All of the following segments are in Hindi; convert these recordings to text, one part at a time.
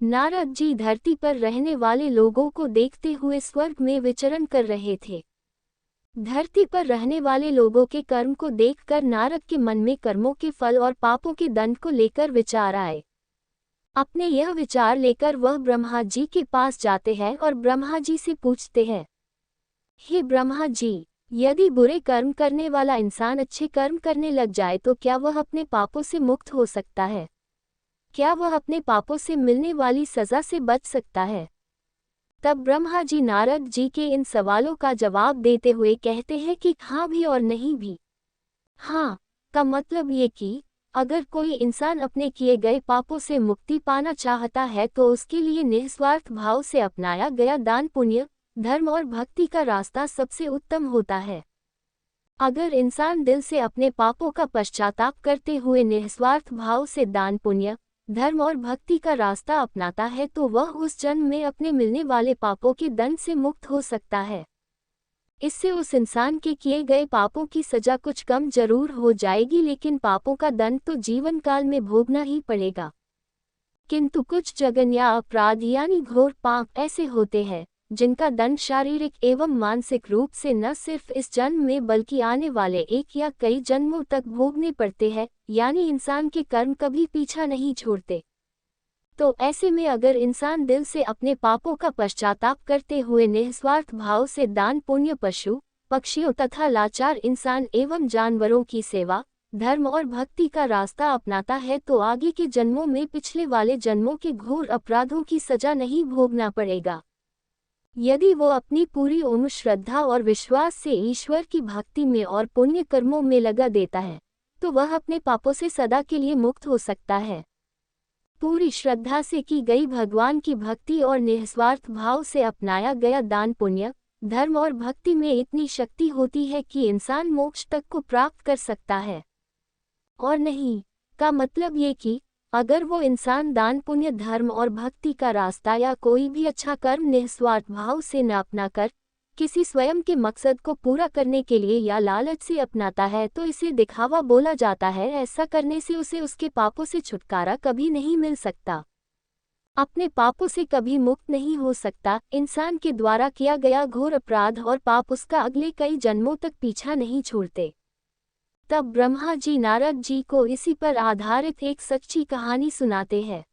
नारद जी धरती पर रहने वाले लोगों को देखते हुए स्वर्ग में विचरण कर रहे थे। धरती पर रहने वाले लोगों के कर्म को देखकर नारद के मन में कर्मों के फल और पापों के दंड को लेकर विचार आए। अपने यह विचार लेकर वह ब्रह्मा जी के पास जाते हैं और ब्रह्मा जी से पूछते हैं, हे ब्रह्मा जी, यदि बुरे कर्म करने वाला इंसान अच्छे कर्म करने लग जाए तो क्या वह अपने पापों से मुक्त हो सकता है? क्या वह अपने पापों से मिलने वाली सजा से बच सकता है? तब ब्रह्मा जी नारद जी के इन सवालों का जवाब देते हुए कहते हैं कि हाँ भी और नहीं भी। हाँ का मतलब ये कि अगर कोई इंसान अपने किए गए पापों से मुक्ति पाना चाहता है तो उसके लिए निस्वार्थ भाव से अपनाया गया दान पुण्य, धर्म और भक्ति का रास्ता सबसे उत्तम होता है। अगर इंसान दिल से अपने पापों का पश्चाताप करते हुए निस्वार्थ भाव से दान पुण्य, धर्म और भक्ति का रास्ता अपनाता है तो वह उस जन्म में अपने मिलने वाले पापों के दंड से मुक्त हो सकता है। इससे उस इंसान के किए गए पापों की सजा कुछ कम जरूर हो जाएगी, लेकिन पापों का दंड तो जीवन काल में भोगना ही पड़ेगा। किंतु कुछ जघन्य अपराध यानी घोर पाप ऐसे होते हैं जिनका दंड शारीरिक एवं मानसिक रूप से न सिर्फ इस जन्म में बल्कि आने वाले एक या कई जन्मों तक भोगने पड़ते हैं, यानी इंसान के कर्म कभी पीछा नहीं छोड़ते। तो ऐसे में अगर इंसान दिल से अपने पापों का पश्चाताप करते हुए निस्वार्थ भाव से दान पुण्य, पशु पक्षियों तथा लाचार इंसान एवं जानवरों की सेवा, धर्म और भक्ति का रास्ता अपनाता है तो आगे के जन्मों में पिछले वाले जन्मों के घोर अपराधों की सजा नहीं भोगना पड़ेगा। यदि वो अपनी पूरी उम्र श्रद्धा और विश्वास से ईश्वर की भक्ति में और पुण्य कर्मों में लगा देता है तो वह अपने पापों से सदा के लिए मुक्त हो सकता है। पूरी श्रद्धा से की गई भगवान की भक्ति और निस्वार्थ भाव से अपनाया गया दान पुण्य, धर्म और भक्ति में इतनी शक्ति होती है कि इंसान मोक्ष तक को प्राप्त कर सकता है। और नहीं का मतलब ये कि अगर वो इंसान दान पुण्य, धर्म और भक्ति का रास्ता या कोई भी अच्छा कर्म निस्वार्थ भाव से न अपनाकर किसी स्वयं के मकसद को पूरा करने के लिए या लालच से अपनाता है तो इसे दिखावा बोला जाता है। ऐसा करने से उसे उसके पापों से छुटकारा कभी नहीं मिल सकता, अपने पापों से कभी मुक्त नहीं हो सकता। इंसान के द्वारा किया गया घोर अपराध और पाप उसका अगले कई जन्मों तक पीछा नहीं छोड़ते। तब ब्रह्मा जी नारद जी को इसी पर आधारित एक सच्ची कहानी सुनाते हैं।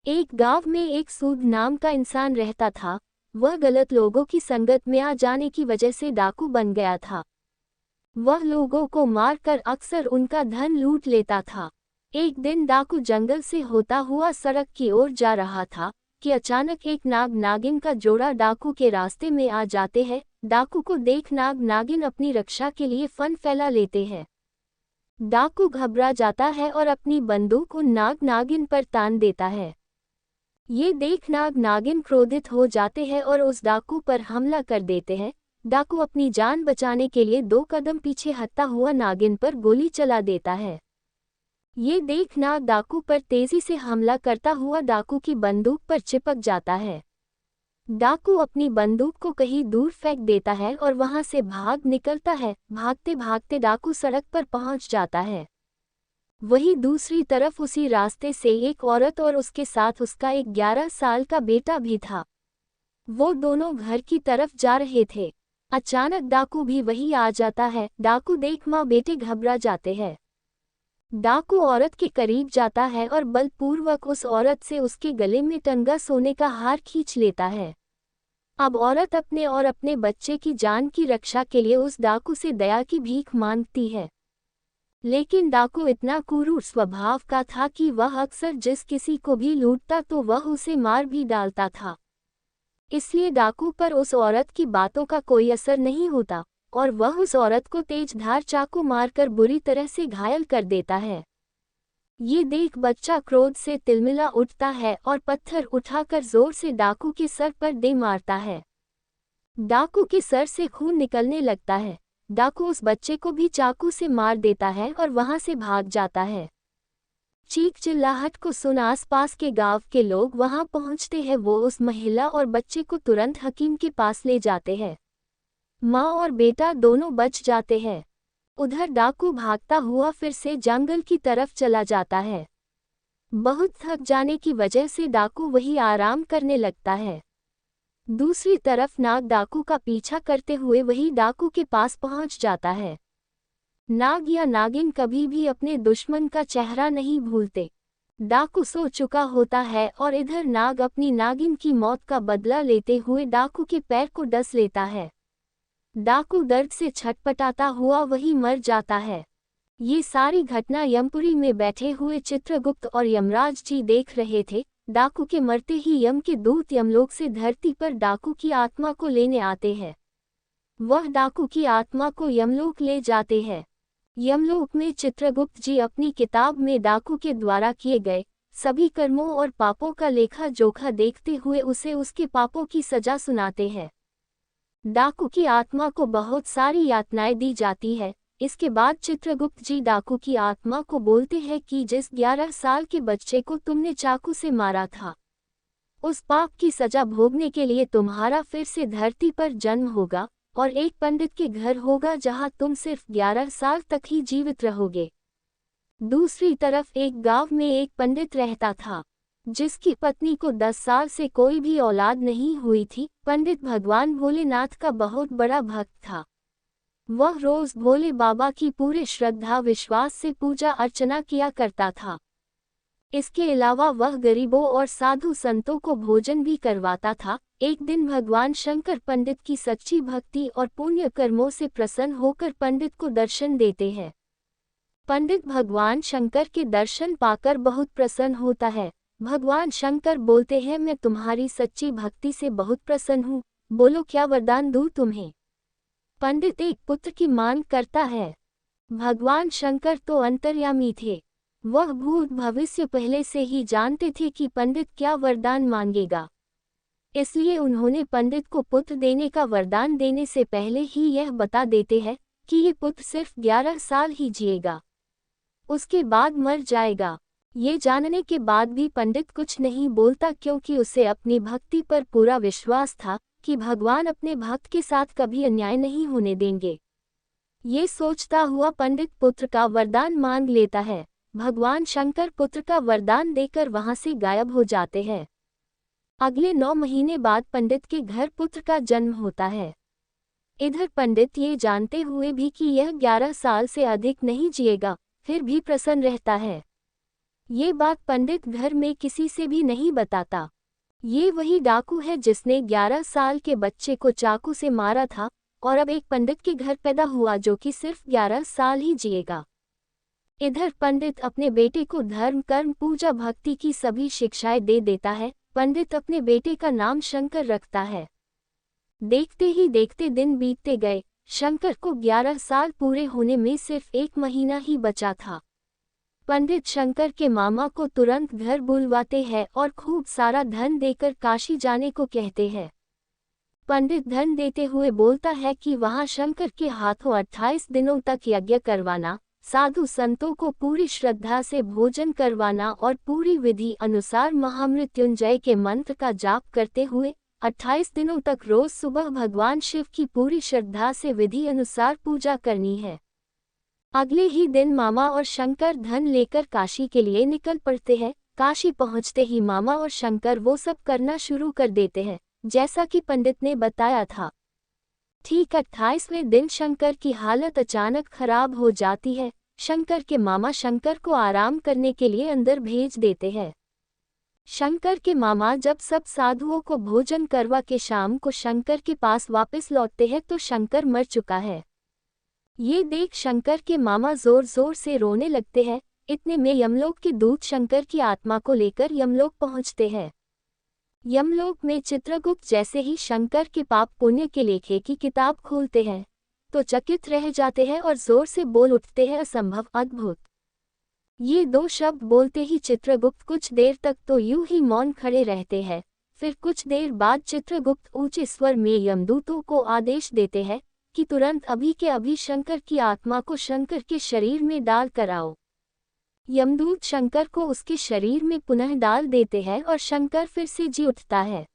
एक गांव में एक सूद नाम का इंसान रहता था। वह गलत लोगों की संगत में आ जाने की वजह से डाकू बन गया था। वह लोगों को मारकर अक्सर उनका धन लूट लेता था। एक दिन डाकू जंगल से होता हुआ सड़क की ओर जा रहा था कि अचानक एक नाग नागिन का जोड़ा डाकू के रास्ते में आ जाते हैं। डाकू को देख नाग नागिन अपनी रक्षा के लिए फन फैला लेते हैं। डाकू घबरा जाता है और अपनी बंदूक उन नाग नागिन पर तान देता है। ये देख नाग नागिन क्रोधित हो जाते हैं और उस डाकू पर हमला कर देते हैं। डाकू अपनी जान बचाने के लिए 2 कदम पीछे हटता हुआ नागिन पर गोली चला देता है। ये देख नाग डाकू पर तेजी से हमला करता हुआ डाकू की बंदूक पर चिपक जाता है। डाकू अपनी बंदूक को कहीं दूर फेंक देता है और वहां से भाग निकलता है। भागते भागते डाकू सड़क पर पहुंच जाता है। वहीं दूसरी तरफ उसी रास्ते से एक औरत और उसके साथ उसका एक 11 साल का बेटा भी था। वो दोनों घर की तरफ जा रहे थे। अचानक डाकू भी वहीं आ जाता है। डाकू देख माँ बेटे घबरा जाते हैं। डाकू औरत के करीब जाता है और बलपूर्वक उस औरत से उसके गले में टंगा सोने का हार खींच लेता है। अब औरत अपने और अपने बच्चे की जान की रक्षा के लिए उस डाकू से दया की भीख मांगती है। लेकिन डाकू इतना क्रूर स्वभाव का था कि वह अक्सर जिस किसी को भी लूटता तो वह उसे मार भी डालता था। इसलिए डाकू पर उस औरत की बातों का कोई असर नहीं होता और वह उस औरत को तेजधार चाकू मारकर बुरी तरह से घायल कर देता है। ये देख बच्चा क्रोध से तिलमिला उठता है और पत्थर उठाकर जोर से डाकू के सर पर दे मारता है। डाकू के सर से खून निकलने लगता है। डाकू उस बच्चे को भी चाकू से मार देता है और वहां से भाग जाता है। चीख चिल्लाहट को सुन आसपास के गांव के लोग वहां पहुंचते हैं। वो उस महिला और बच्चे को तुरंत हकीम के पास ले जाते हैं। माँ और बेटा दोनों बच जाते हैं। उधर डाकू भागता हुआ फिर से जंगल की तरफ चला जाता है। बहुत थक जाने की वजह से डाकू वही आराम करने लगता है। दूसरी तरफ नाग डाकू का पीछा करते हुए वही डाकू के पास पहुंच जाता है। नाग या नागिन कभी भी अपने दुश्मन का चेहरा नहीं भूलते। डाकू सो चुका होता है और इधर नाग अपनी नागिन की मौत का बदला लेते हुए डाकू के पैर को डस लेता है। डाकू दर्द से छटपटाता हुआ वही मर जाता है। ये सारी घटना यमपुरी में बैठे हुए चित्रगुप्त और यमराज जी देख रहे थे। डाकू के मरते ही यम के दूत यमलोक से धरती पर डाकू की आत्मा को लेने आते हैं। वह डाकू की आत्मा को यमलोक ले जाते हैं। यमलोक में चित्रगुप्त जी अपनी किताब में डाकू के द्वारा किए गए सभी कर्मों और पापों का लेखा जोखा देखते हुए उसे उसके पापों की सजा सुनाते हैं। डाकू की आत्मा को बहुत सारी यातनाएं दी जाती है। इसके बाद चित्रगुप्त जी डाकू की आत्मा को बोलते हैं कि जिस 11 साल के बच्चे को तुमने चाकू से मारा था, उस पाप की सजा भोगने के लिए तुम्हारा फिर से धरती पर जन्म होगा और एक पंडित के घर होगा जहां तुम सिर्फ 11 साल तक ही जीवित रहोगे। दूसरी तरफ एक गांव में एक पंडित रहता था जिसकी पत्नी को 10 साल से कोई भी औलाद नहीं हुई थी। पंडित भगवान भोलेनाथ का बहुत बड़ा भक्त था। वह रोज भोले बाबा की पूरे श्रद्धा विश्वास से पूजा अर्चना किया करता था। इसके अलावा वह गरीबों और साधु संतों को भोजन भी करवाता था। एक दिन भगवान शंकर पंडित की सच्ची भक्ति और पुण्य कर्मों से प्रसन्न होकर पंडित को दर्शन देते हैं। पंडित भगवान शंकर के दर्शन पाकर बहुत प्रसन्न होता है। भगवान शंकर बोलते हैं, मैं तुम्हारी सच्ची भक्ति से बहुत प्रसन्न हूँ, बोलो क्या वरदान दूँ तुम्हें। पंडित एक पुत्र की मांग करता है। भगवान शंकर तो अंतर्यामी थे, वह भूत भविष्य पहले से ही जानते थे कि पंडित क्या वरदान मांगेगा। इसलिए उन्होंने पंडित को पुत्र देने का वरदान देने से पहले ही यह बता देते हैं कि ये पुत्र सिर्फ 11 साल ही जिएगा, उसके बाद मर जाएगा। ये जानने के बाद भी पंडित कुछ नहीं बोलता, क्योंकि उसे अपनी भक्ति पर पूरा विश्वास था कि भगवान अपने भक्त के साथ कभी अन्याय नहीं होने देंगे। ये सोचता हुआ पंडित पुत्र का वरदान मांग लेता है। भगवान शंकर पुत्र का वरदान देकर वहां से गायब हो जाते हैं। अगले 9 महीने बाद पंडित के घर पुत्र का जन्म होता है। इधर पंडित ये जानते हुए भी कि यह 11 साल से अधिक नहीं जिएगा, फिर भी प्रसन्न रहता है। ये बात पंडित घर में किसी से भी नहीं बताता। ये वही डाकू है जिसने 11 साल के बच्चे को चाकू से मारा था और अब एक पंडित के घर पैदा हुआ जो कि सिर्फ 11 साल ही जिएगा। इधर पंडित अपने बेटे को धर्म कर्म पूजा भक्ति की सभी शिक्षाएं दे देता है। पंडित अपने बेटे का नाम शंकर रखता है। देखते ही देखते दिन बीतते गए। शंकर को 11 साल पूरे होने में सिर्फ 1 महीना ही बचा था। पंडित शंकर के मामा को तुरंत घर बुलवाते हैं और खूब सारा धन देकर काशी जाने को कहते हैं। पंडित धन देते हुए बोलता है कि वहां शंकर के हाथों 28 दिनों तक यज्ञ करवाना, साधु संतों को पूरी श्रद्धा से भोजन करवाना और पूरी विधि अनुसार महामृत्युंजय के मंत्र का जाप करते हुए 28 दिनों तक रोज सुबह भगवान शिव की पूरी श्रद्धा से विधि अनुसार पूजा करनी है। अगले ही दिन मामा और शंकर धन लेकर काशी के लिए निकल पड़ते हैं। काशी पहुंचते ही मामा और शंकर वो सब करना शुरू कर देते हैं जैसा कि पंडित ने बताया था। ठीक 28वें दिन शंकर की हालत अचानक खराब हो जाती है। शंकर के मामा शंकर को आराम करने के लिए अंदर भेज देते हैं। शंकर के मामा जब सब साधुओं को भोजन करवा के शाम को शंकर के पास वापस लौटते हैं तो शंकर मर चुका है। ये देख शंकर के मामा जोर जोर से रोने लगते हैं। इतने में यमलोक के दूत शंकर की आत्मा को लेकर यमलोक पहुंचते हैं। यमलोक में चित्रगुप्त जैसे ही शंकर के पाप पुण्य के लेखे की किताब खोलते हैं तो चकित रह जाते हैं और जोर से बोल उठते हैं, असंभव, अद्भुत। ये 2 शब्द बोलते ही चित्रगुप्त कुछ देर तक तो यूं ही मौन खड़े रहते हैं। फिर कुछ देर बाद चित्रगुप्त ऊंचे स्वर में यमदूतों को आदेश देते हैं कि तुरंत अभी के अभी शंकर की आत्मा को शंकर के शरीर में डाल कर आओ। यमदूत शंकर को उसके शरीर में पुनः डाल देते हैं और शंकर फिर से जी उठता है।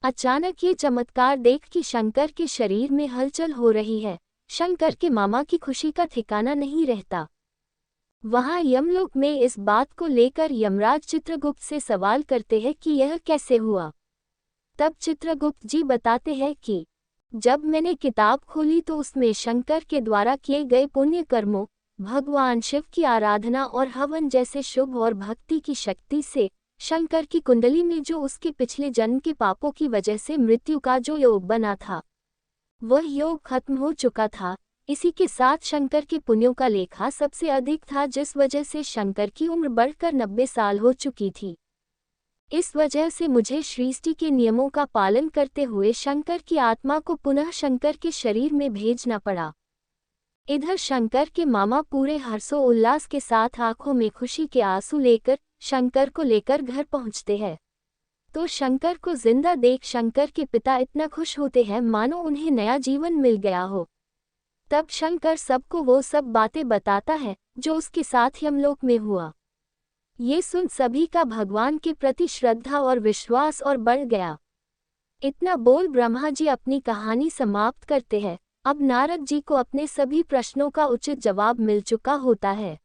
अचानक ये चमत्कार देख कि शंकर के शरीर में हलचल हो रही है। शंकर के मामा की खुशी का ठिकाना नहीं रहता। वहां यमलोक में इस बात को लेकर यमराज चित्रगुप्त से सवाल करते हैं कि यह कैसे हुआ। तब चित्रगुप्त जी बताते हैं कि जब मैंने किताब खोली तो उसमें शंकर के द्वारा किए गए पुण्य कर्मों, भगवान शिव की आराधना और हवन जैसे शुभ और भक्ति की शक्ति से शंकर की कुंडली में जो उसके पिछले जन्म के पापों की वजह से मृत्यु का जो योग बना था, वह योग खत्म हो चुका था। इसी के साथ शंकर के पुण्यों का लेखा सबसे अधिक था, जिस वजह से शंकर की उम्र बढ़कर 90 साल हो चुकी थी। इस वजह से मुझे सृष्टि के नियमों का पालन करते हुए शंकर की आत्मा को पुनः शंकर के शरीर में भेजना पड़ा। इधर शंकर के मामा पूरे हर्षोल्लास के साथ आंखों में खुशी के आंसू लेकर शंकर को लेकर घर पहुंचते हैं। तो शंकर को जिंदा देख शंकर के पिता इतना खुश होते हैं मानो उन्हें नया जीवन मिल गया हो। तब शंकर सबको वो सब बातें बताता है जो उसके साथ यमलोक में हुआ। ये सुन सभी का भगवान के प्रति श्रद्धा और विश्वास और बढ़ गया। इतना बोल ब्रह्मा जी अपनी कहानी समाप्त करते हैं। अब नारद जी को अपने सभी प्रश्नों का उचित जवाब मिल चुका होता है।